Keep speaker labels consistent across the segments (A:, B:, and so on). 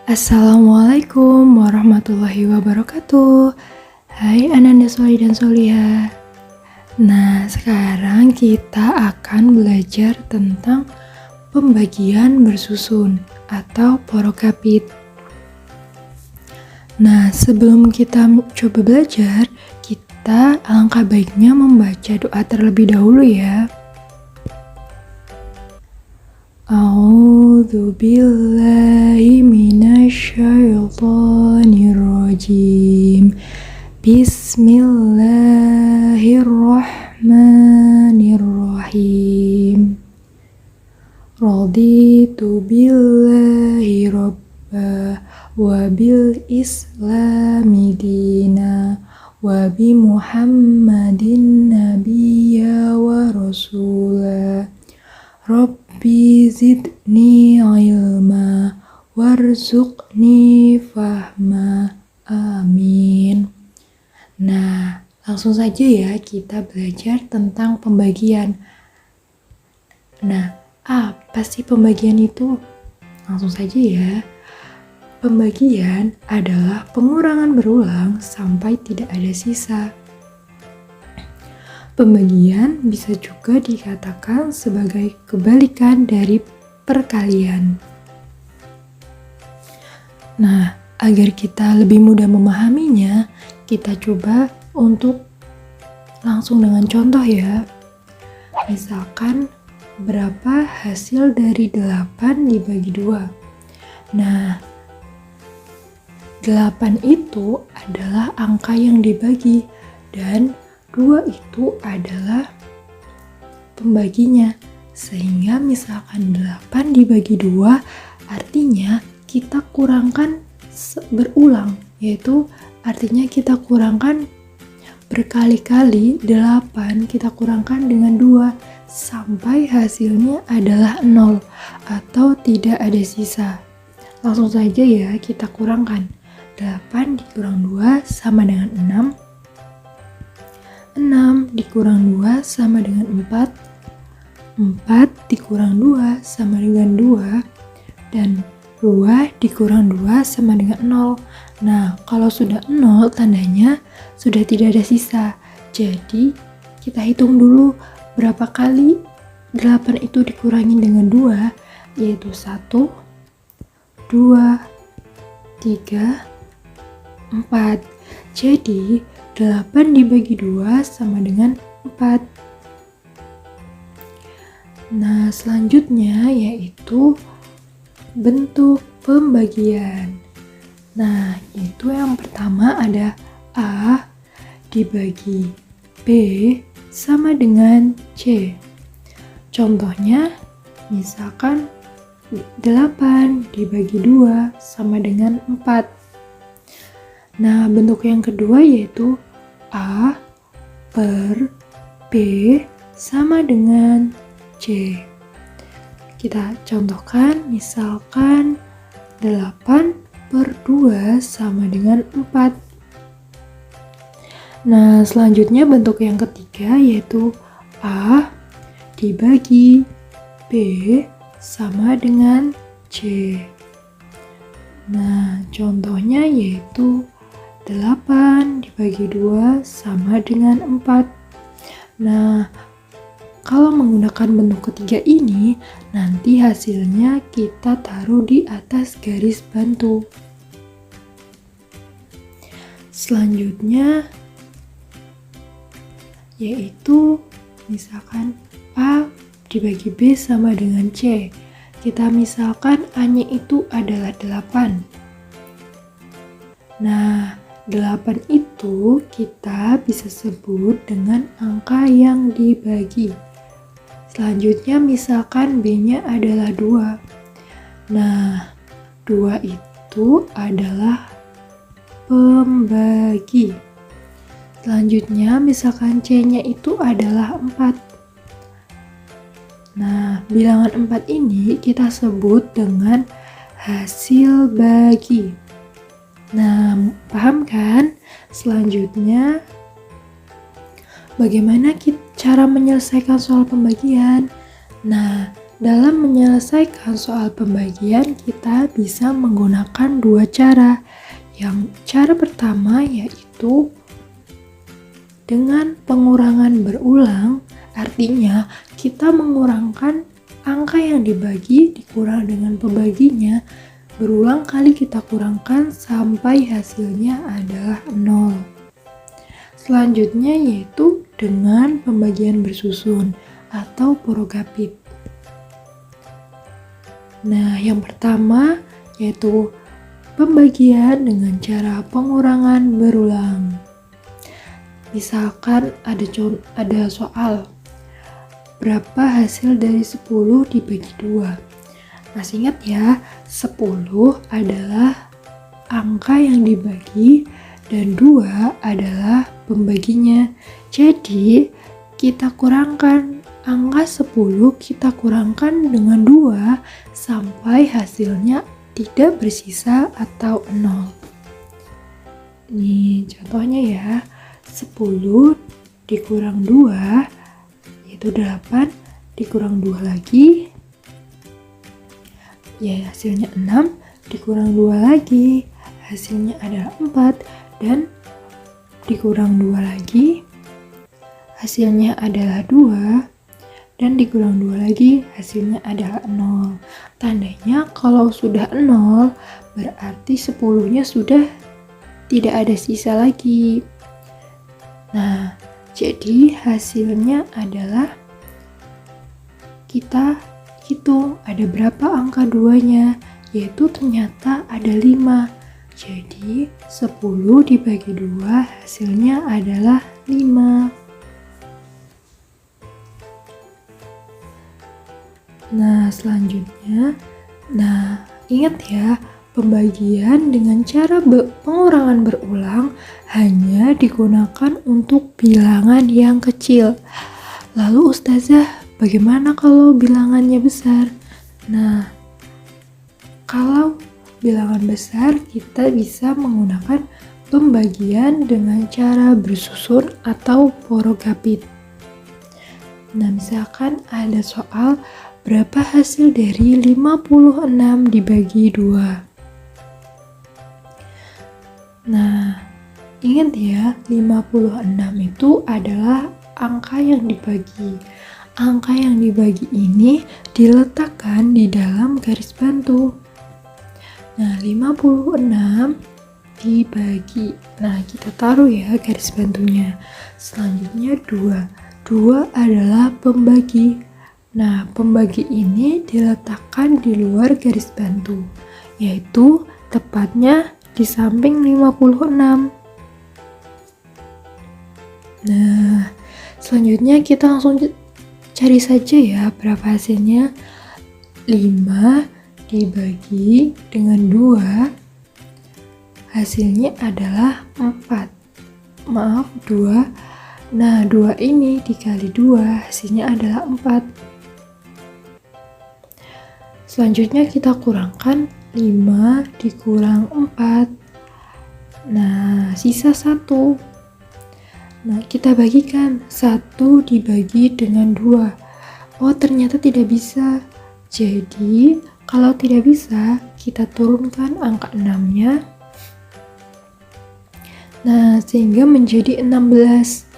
A: Assalamualaikum warahmatullahi wabarakatuh. Hai Ananda Soli dan Solia. Nah, sekarang kita akan belajar tentang pembagian bersusun atau porokapit. Nah, sebelum kita coba belajar, kita alangkah baiknya membaca doa terlebih dahulu ya. A'udzu billahi minasyaitonir rajim. Bismillahirrahmanirrahim. Raditu billahi rabba wa bil islami dina wa bi Muhammadin nabiyya wa rasula. Rabbi zidni ilma warzuqni fahma. Amin. Nah, langsung saja ya kita belajar tentang pembagian. Nah, apa sih pembagian itu? Langsung saja ya. Pembagian adalah pengurangan berulang sampai tidak ada sisa. Pembagian bisa juga dikatakan sebagai kebalikan dari perkalian. Nah, agar kita lebih mudah memahaminya, kita coba untuk langsung dengan contoh ya. Misalkan, berapa hasil dari 8 dibagi 2? Nah, 8 itu adalah angka yang dibagi dan 2 itu adalah pembaginya. Sehingga misalkan 8 dibagi 2 artinya kita kurangkan berulang, yaitu artinya kita kurangkan berkali-kali 8 kita kurangkan dengan 2 sampai hasilnya adalah 0 atau tidak ada sisa. Langsung saja ya kita kurangkan. 8 dikurang 2 sama dengan 6. 6 dikurang 2 sama dengan 4. 4 dikurang 2 sama dengan 2. Dan 2 dikurang 2 sama dengan 0. Nah, kalau sudah 0 tandanya sudah tidak ada sisa. Jadi, kita hitung dulu berapa kali 8 itu dikurangi dengan 2, yaitu 1, 2, 3, 4. Jadi, 8 dibagi 2 sama dengan 4. Nah, selanjutnya yaitu bentuk pembagian. Nah, itu yang pertama ada A dibagi B sama dengan C. Contohnya, misalkan 8 dibagi 2 sama dengan 4. Nah, bentuk yang kedua yaitu A per B sama dengan C. Kita contohkan, misalkan 8 per 2 sama dengan 4. Nah, selanjutnya bentuk yang ketiga yaitu A dibagi B sama dengan C. Nah, contohnya yaitu 8 dibagi 2 sama dengan 4. Nah, kalau menggunakan bentuk ketiga ini, nanti hasilnya kita taruh di atas garis bantu. Selanjutnya, yaitu misalkan A dibagi B sama dengan C. Kita misalkan A-nya itu adalah 8. Nah, 8 itu kita bisa sebut dengan angka yang dibagi. Selanjutnya misalkan B-nya adalah 2. Nah, 2 itu adalah pembagi. Selanjutnya misalkan C-nya itu adalah 4. Nah, bilangan 4 ini kita sebut dengan hasil bagi. Nah, paham kan? Selanjutnya, bagaimana cara menyelesaikan soal pembagian? Nah, Dalam menyelesaikan soal pembagian, kita bisa menggunakan dua cara. Yang cara pertama yaitu dengan pengurangan berulang, artinya kita mengurangkan angka yang dibagi dikurang dengan pembaginya, berulang kali kita kurangkan sampai hasilnya adalah 0. Selanjutnya yaitu dengan pembagian bersusun atau porogapit. Nah, yang pertama yaitu pembagian dengan cara pengurangan berulang. Misalkan ada soal, berapa hasil dari 10 dibagi 2? Masih ingat ya, 10 adalah angka yang dibagi dan 2 adalah pembaginya. Jadi, kita kurangkan angka 10, kita kurangkan dengan 2 sampai hasilnya tidak bersisa atau 0. Nih contohnya ya, 10 dikurang 2 yaitu 8, dikurang 2 lagi ya hasilnya 6, dikurang 2 lagi hasilnya adalah 4, dan dikurang 2 lagi hasilnya adalah 2, dan dikurang 2 lagi hasilnya adalah 0. Tandanya kalau sudah 0 berarti 10-nya sudah tidak ada sisa lagi. Nah, jadi hasilnya adalah kita hitung ada berapa angka 2-nya, yaitu ternyata ada 5. Jadi 10 dibagi 2 hasilnya adalah 5. Nah, selanjutnya, ingat ya, pembagian dengan cara pengurangan berulang hanya digunakan untuk bilangan yang kecil. Lalu Ustazah, bagaimana kalau bilangannya besar? Nah, kalau bilangan besar kita bisa menggunakan pembagian dengan cara bersusun atau porogapit. Nah, misalkan ada soal berapa hasil dari 56 dibagi 2. Nah, ingat ya, 56 itu adalah angka yang dibagi. Angka yang dibagi ini diletakkan di dalam garis bantu. Nah, 56 dibagi. Nah, kita taruh ya garis bantunya. Selanjutnya 2. 2 adalah pembagi. Nah, pembagi ini diletakkan di luar garis bantu, yaitu tepatnya di samping 56. Nah, selanjutnya kita langsung cari saja ya berapa hasilnya. 5 dibagi dengan 2, hasilnya adalah 4. Maaf, 2. Nah, 2 ini dikali 2, hasilnya adalah 4. Selanjutnya kita kurangkan 5 dikurang 4. Nah, sisa 1. Nah, kita bagikan 1 dibagi dengan 2. Oh, ternyata tidak bisa. Jadi, kalau tidak bisa, kita turunkan angka 6-nya. Nah, sehingga menjadi 16.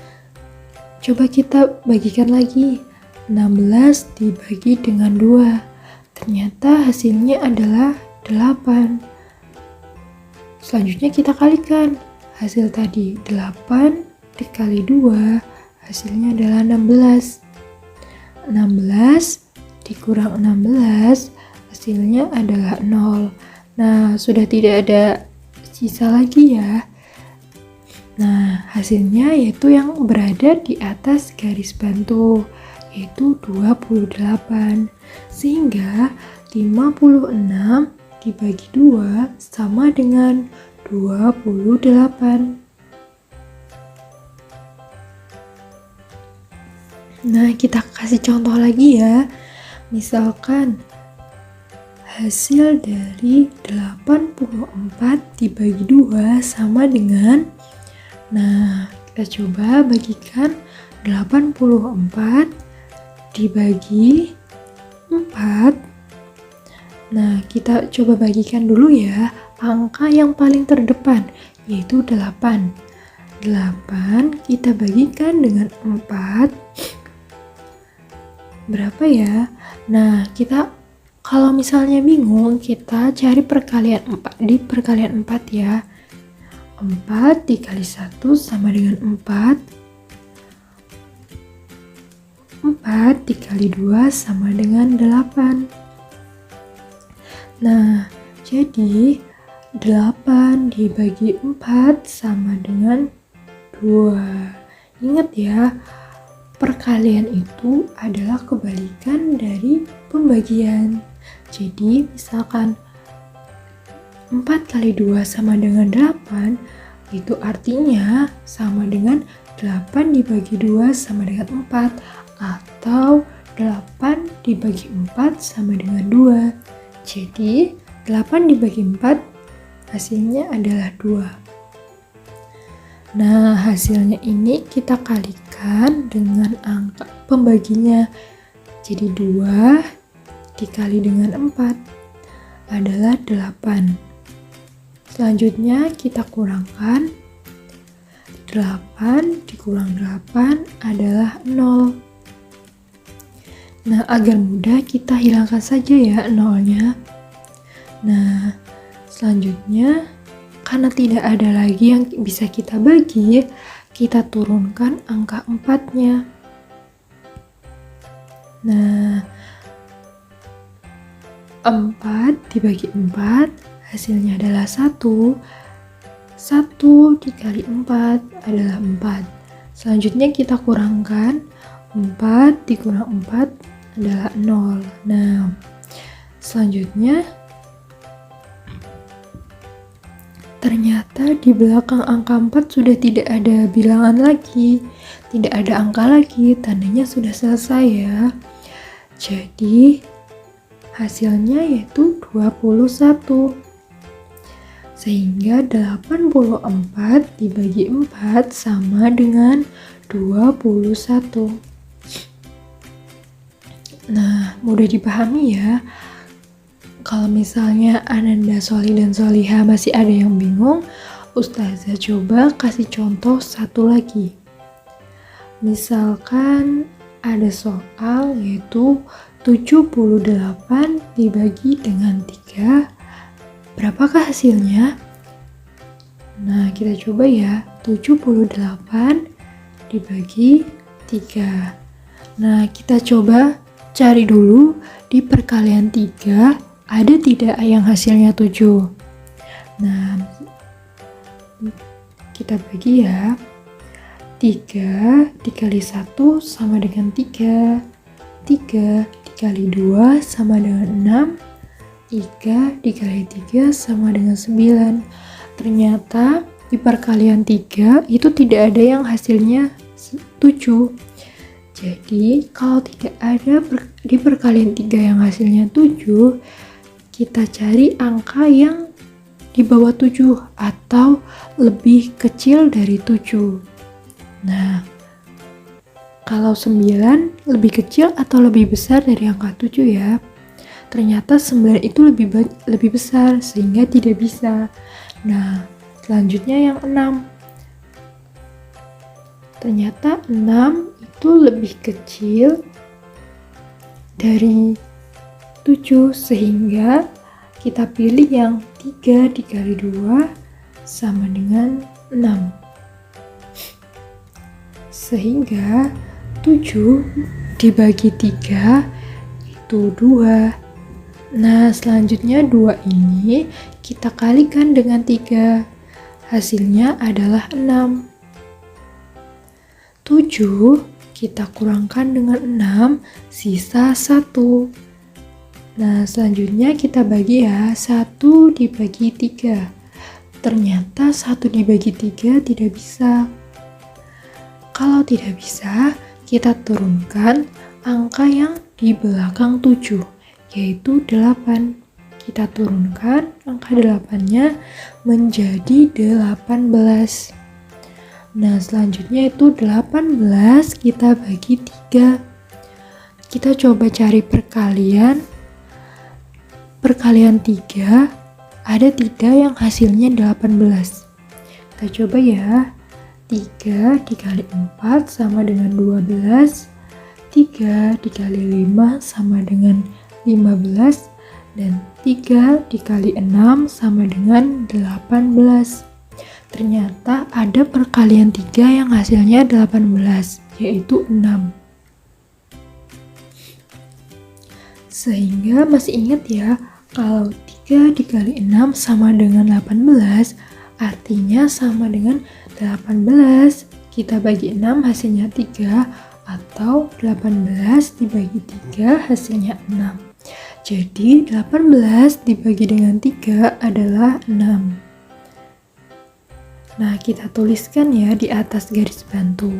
A: Coba kita bagikan lagi. 16 dibagi dengan 2. Ternyata hasilnya adalah 8. Selanjutnya kita kalikan. Hasil tadi 8 dikali 2, hasilnya adalah 16. 16 dikurang 16, hasilnya adalah 0. Nah, sudah tidak ada sisa lagi ya. Nah, hasilnya yaitu yang berada di atas garis bantu, yaitu 28. Sehingga 56 dibagi 2 sama dengan 28. Nah, kita kasih contoh lagi ya. Misalkan hasil dari 84 dibagi 2 sama dengan, nah, kita coba bagikan 84 dibagi 4. Nah, kita coba bagikan dulu ya angka yang paling terdepan, yaitu 8. 8 kita bagikan dengan 4. Berapa ya? Nah, kita kalau misalnya bingung, kita cari perkalian 4 di perkalian 4 ya. 4 dikali 1 sama dengan 4. 4 dikali 2 sama dengan 8. Nah, jadi 8 dibagi 4 sama dengan 2. Ingat ya, perkalian itu adalah kebalikan dari pembagian. Jadi, misalkan 4 kali 2 sama dengan 8, itu artinya sama dengan 8 dibagi 2 sama dengan 4. Atau 8 dibagi 4 sama dengan 2. Jadi 8 dibagi 4 hasilnya adalah 2. Nah, hasilnya ini kita kalikan dengan angka pembaginya. Jadi 2 dikali dengan 4 adalah 8. Selanjutnya kita kurangkan. 8 dikurang 8 adalah 0. Nah, agar mudah kita hilangkan saja ya nolnya. Nah, selanjutnya karena tidak ada lagi yang bisa kita bagi, kita turunkan angka 4-nya. Nah, 4 dibagi 4 hasilnya adalah 1. 1 dikali 4 adalah 4. Selanjutnya kita kurangkan. 4 dikurang 4 adalah 0. Nah, selanjutnya ternyata di belakang angka 4 sudah tidak ada bilangan lagi, tidak ada angka lagi, tandanya sudah selesai ya. Jadi hasilnya yaitu 21. Sehingga 84 dibagi 4 sama dengan 21. Nah, mudah dipahami ya. Kalau misalnya Ananda, Soli, dan Soliha masih ada yang bingung, Ustazah coba kasih contoh satu lagi. Misalkan ada soal yaitu 78 dibagi dengan 3. Berapakah hasilnya? Nah, kita coba ya. 78 dibagi 3. Nah, kita coba cari dulu di perkalian 3 ada tidak yang hasilnya 7. Nah, kita bagi ya. 3 dikali 1 sama dengan 3. 3 dikali 2 sama dengan 6. 3 dikali 3 sama dengan 9. Ternyata di perkalian 3 itu tidak ada yang hasilnya 7. Jadi kalau tidak ada di perkalian 3 yang hasilnya 7, kita cari angka yang di bawah 7 atau lebih kecil dari 7. Nah, kalau 9 lebih kecil atau lebih besar dari angka 7 ya. Ternyata 9 itu lebih besar sehingga tidak bisa. Nah, selanjutnya yang 6. Ternyata 6 itu lebih kecil dari 7 sehingga kita pilih yang 3 dikali 2 sama dengan 6. Sehingga 7 dibagi 3 itu 2. Nah, selanjutnya 2 ini kita kalikan dengan 3. Hasilnya adalah 6. 7 kita kurangkan dengan 6, sisa 1. Nah, selanjutnya kita bagi ya, 1 dibagi 3. Ternyata 1 dibagi 3 tidak bisa. Kalau tidak bisa, kita turunkan angka yang di belakang 7, yaitu 8. Kita turunkan angka 8-nya menjadi 18. Nah, selanjutnya itu 18 kita bagi 3. kita coba cari perkalian 3, ada tidak yang hasilnya 18. Kita coba ya. 3 dikali 4 sama dengan 12, 3 dikali 5 sama dengan 15, dan 3 dikali 6 sama dengan 18. Ternyata ada perkalian 3 yang hasilnya 18, yaitu 6. Sehingga masih ingat ya, kalau 3 dikali 6 sama dengan 18, artinya sama dengan 18. Kita bagi 6 hasilnya 3, atau 18 dibagi 3 hasilnya 6. Jadi 18 dibagi dengan 3 adalah 6. Nah, kita tuliskan ya di atas garis bantu.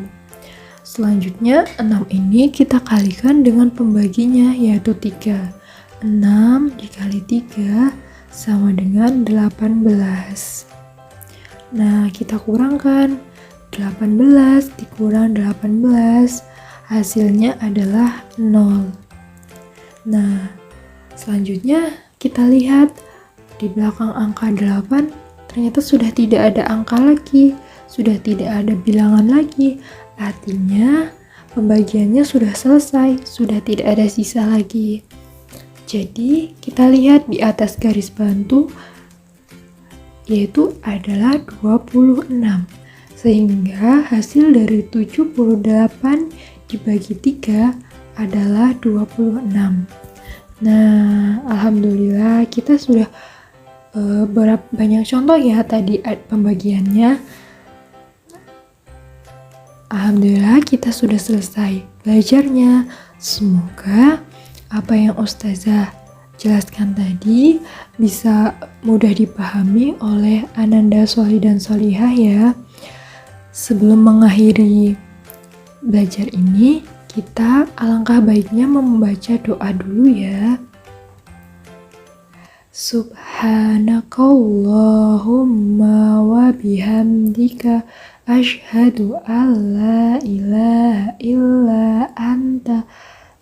A: Selanjutnya 6 ini kita kalikan dengan pembaginya, yaitu 3. 6 dikali 3 sama dengan 18. Nah, kita kurangkan. 18 dikurang 18, hasilnya adalah 0. Nah, selanjutnya kita lihat di belakang angka 8 ternyata sudah tidak ada angka lagi, sudah tidak ada bilangan lagi. Artinya pembagiannya sudah selesai, sudah tidak ada sisa lagi. Jadi kita lihat di atas garis bantu, yaitu adalah 26. Sehingga hasil dari 78 dibagi 3 adalah 26. Nah, alhamdulillah kita sudah banyak contoh ya tadi pembagiannya. Alhamdulillah kita sudah selesai belajarnya. Semoga apa yang Ustazah jelaskan tadi bisa mudah dipahami oleh Ananda Sholih dan Sholihah ya. Sebelum mengakhiri belajar ini, kita alangkah baiknya membaca doa dulu ya. Subhanakallahumma wa bihamdika asyhadu an la ilaha illa anta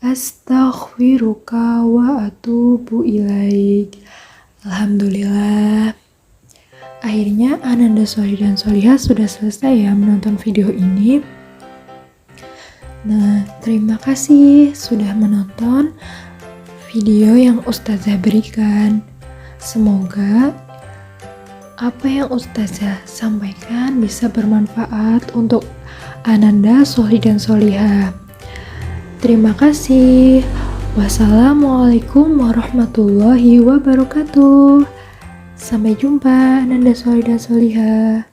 A: astaghfiruka wa atubu ilaik. Alhamdulillah. Akhirnya Ananda Sholih dan Sholihah sudah selesai ya menonton video ini. Nah, terima kasih sudah menonton video yang Ustazah berikan. Semoga apa yang Ustazah sampaikan bisa bermanfaat untuk Ananda Sholih dan Sholihah. Terima kasih. Wassalamualaikum warahmatullahi wabarakatuh. Sampai jumpa Ananda Sholih dan Sholihah.